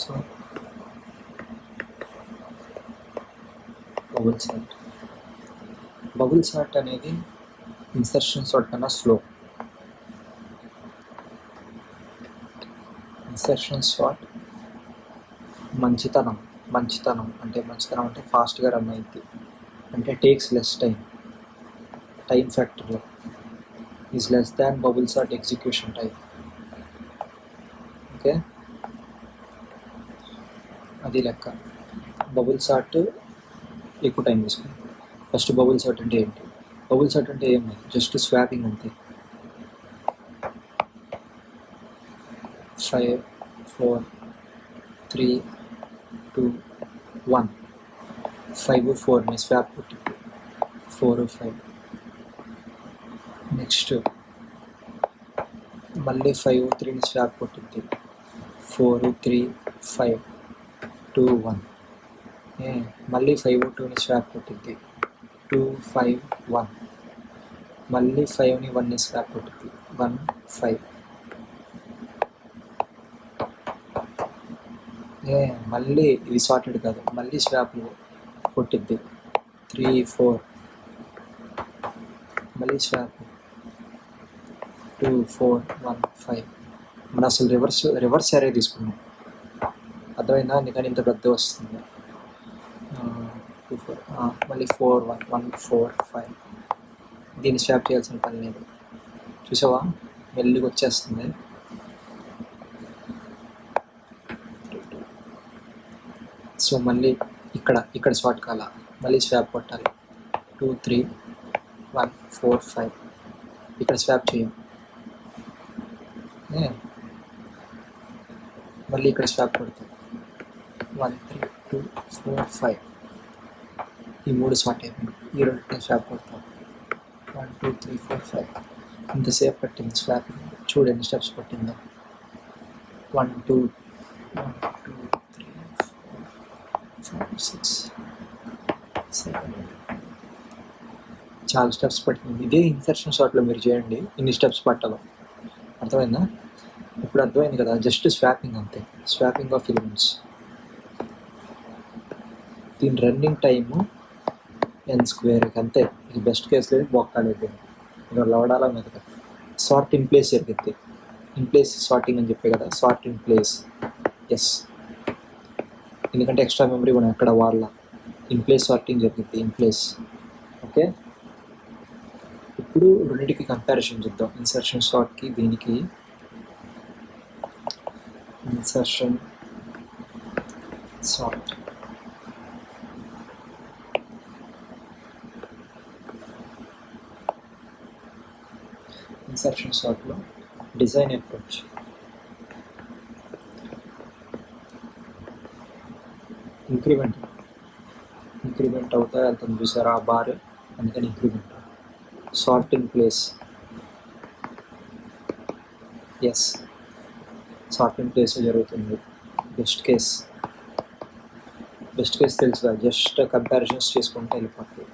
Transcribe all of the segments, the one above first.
So bubble sort. Bubble sort అనేది insertion sort కన్నా slow. Insertion sort మంచితనం అంటే ఫాస్ట్గా రన్ అయింది, అంటే టేక్స్ లెస్ టైం ఫ్యాక్టర్లో is less than bubble sort execution time. Okay, అది లెక్క. బబుల్ సార్ట్ ఎక్కువ టైం తీసుకుంది. ఫస్ట్ బబుల్ సార్ట్ అంటే ఏంటి? బబుల్ సార్ట్ అంటే ఏం లేదు, జస్ట్ స్వాపింగ్ అంతే. 5 4 3 2 1 5 4ని స్వాప్ కొట్టింది, 4 5. నెక్స్ట్ మళ్ళీ 5 3ని స్వాప్ కొట్టింది, 4 3 5 2 1. మళ్ళీ 5 2ని స్వాప్ కొట్టింది, 2 5 1. మళ్ళీ 5ని 1ని స్వాప్ కొట్టింది, 1 5. మళ్ళీ ఇది సార్టెడ్ కాదు, మళ్ళీ స్వాప్లు కొట్టిద్ది, 3 4. మళ్ళీ స్వాప్ 2 4 1 5. మనం అసలు రివర్స్ అరే తీసుకున్నాం, అర్థమైందా? అందుకని ఇంత పెద్ద వస్తుంది. 2 4 మళ్ళీ 4 1 1 4 5. దీన్ని స్వాప్ చేయాల్సిన పని లేదు, చూసావా? మెల్లిగా వచ్చేస్తుంది. సో మళ్ళీ ఇక్కడ స్వాట్ కాల, మళ్ళీ స్వాప్ కొట్టాలి, 2 3 1 4 5. ఇక్కడ స్వాప్ చేయం, మళ్ళీ ఇక్కడ స్వాప్ కొడతాం, 1 3 2 4 5. ఈ 3 స్వాట్ అయిపోయింది. ఈ 2 స్వాప్ కొడతాం, 1 2 3 4 5. ఇంతసేపు పట్టింది స్వాప్. చూడు ఎన్ని స్టెప్స్ పట్టిందో, 1 2 1 2 3 4 5 6 7. చాలా స్టెప్స్ పట్టింది. ఇదే ఇన్సర్షన్ షాట్లో మీరు చేయండి, ఇన్ని స్టెప్స్ పట్టాలి. అర్థమైందా? ఇప్పుడు అర్థమైంది కదా, జస్ట్ స్వాపింగ్ అంతే, స్వాపింగ్ ఆఫ్ ఎలిమెంట్స్. దీని రన్నింగ్ టైము n² అంతే. ఇది బెస్ట్ కేసులో బొక్కాలేదు, ఇలా లవడాల మీద. సార్ట్ ఇన్ ప్లేస్ జరిగింది, ఇన్ ప్లేస్ సార్టింగ్ అని చెప్పే కదా, సార్ట్ ఇన్ ప్లేస్. ఎస్, ఎందుకంటే ఎక్స్ట్రా మెమరీ మనం ఎక్కడ వాడాల, ఇన్ ప్లేస్ సార్టింగ్ జరిగింది, ఇన్ ప్లేస్. ఓకే, ఇప్పుడు రెండింటికి కంపారిజన్ చూద్దాం, ఇన్సర్షన్ సార్ట్కి దీనికి. ఇన్సర్షన్ సార్ట్ ఇన్సర్షన్ సార్ట్లో డిజైన్ అప్రోచ్. ఇంక్రిమెంట్ అవుతా వెళ్తాం, చూసారా ఆ బార్, అందుకని increment. Sort in place, yes, sort in place జరుగుతుంది. బెస్ట్ కేస్ తెలుసుగా, జస్ట్ కంపారిజన్స్ చేసుకుంటే వెళ్ళిపోతుంది.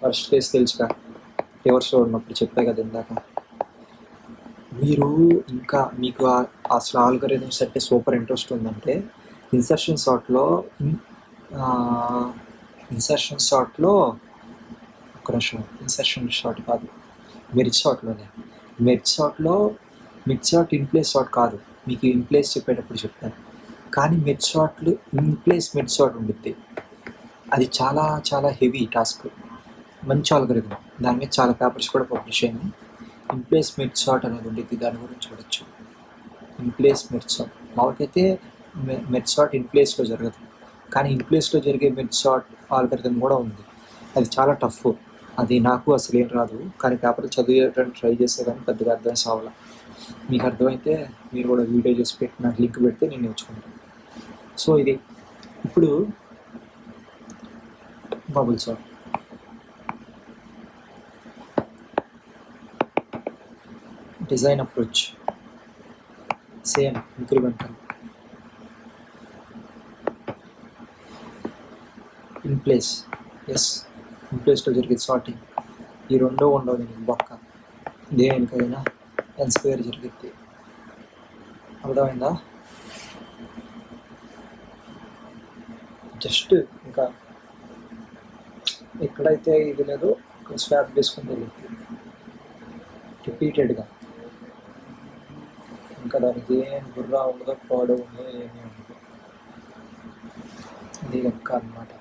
ఫస్ట్ కేస్ తెలుసుగా, రివర్స్లో ఉన్నప్పుడు చెప్పే కదా ఇందాక. మీరు ఇంకా మీకు అసలు ఆల్గరిథమ్స్ అంటే సూపర్ ఇంట్రెస్ట్ ఉందంటే ఇన్సర్షన్ సార్ట్లో ఒక నిమిషం, ఇన్సర్షన్ సార్ట్ కాదు, merge sort in place sort కాదు, మీకు ఇన్ ప్లేస్ చెప్పేటప్పుడు చెప్తాను. కానీ మెర్జ్ సార్ట్లు ఇన్ ప్లేస్ మెర్జ్ సార్ట్ ఉంటుంది, అది చాలా చాలా హెవీ టాస్క్. మంచి ఆల్గరిథం, దాని మీద చాలా పేపర్స్ కూడా పబ్లిష్ అయినాయి. ఇన్ ప్లేస్ మెర్జ్ సార్ట్ అనేది ఉంటుంది, దాని గురించి చూడొచ్చు. ఇన్ ప్లేస్ మెర్జ్ సార్ట్ మాకైతే మెర్జ్ సార్ట్ ఇన్ ప్లేస్లో జరగదు, కానీ ఇన్ ప్లేస్లో జరిగే మెర్జ్ సార్ట్ ఆల్గరిథం కూడా ఉంది. అది చాలా టఫ్, అది నాకు అసలు ఏం రాదు, కానీ పేపర్ చదివేయడానికి ట్రై చేస్తే కానీ పెద్దగా అర్థం సావాల. మీకు అర్థమైతే మీరు కూడా వీడియో చేసి పెట్టి నాకు లింక్ పెడితే నేను నేర్చుకుంటాను. సో ఇది ఇప్పుడు bubble sort. Design approach same, incremental. In place, yes, in ప్లేస్లో జరిగేది సార్టింగ్. ఈ రెండో ఉండవు నేను బొక్క, దేనికైనా n² జరిగింది. అర్థమైందా? జస్ట్ ఇంకా ఎక్కడైతే ఇది లేదో అక్కడ స్వాప్ వేసుకుని వెళ్ళింది రిపీటెడ్గా. ఇంకా దానికి ఏం బుర్రా ఉండదో పాడు ఉండదో ఏమీ ఉండదు. ఇది లెక్క అన్నమాట.